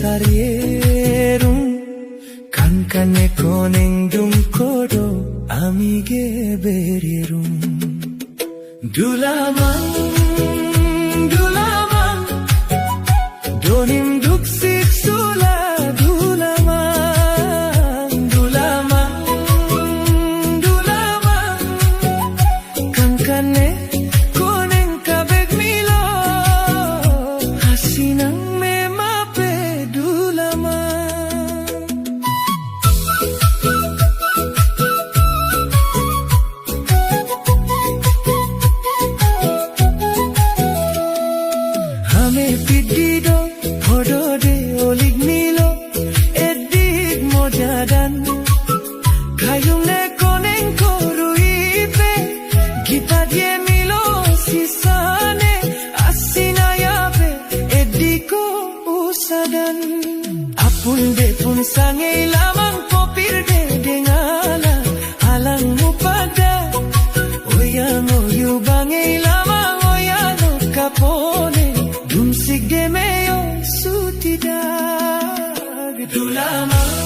sarierum kankane koneng dum kodo amige berirum dulamang dulamang donim duksik sula dulamang dulamang dulamang kankane koneng kabeg milo hasinang memape dulamang hame pidido hodode olig milo edik mojadan kayung ne koneng koruipe gipadie milo sisane asinayabe ediko usadan apun de pun sange lamang popir de dengala alang mupada oyang oyu bange lamang oyang kapone dumsig de meyo sutidag dulamang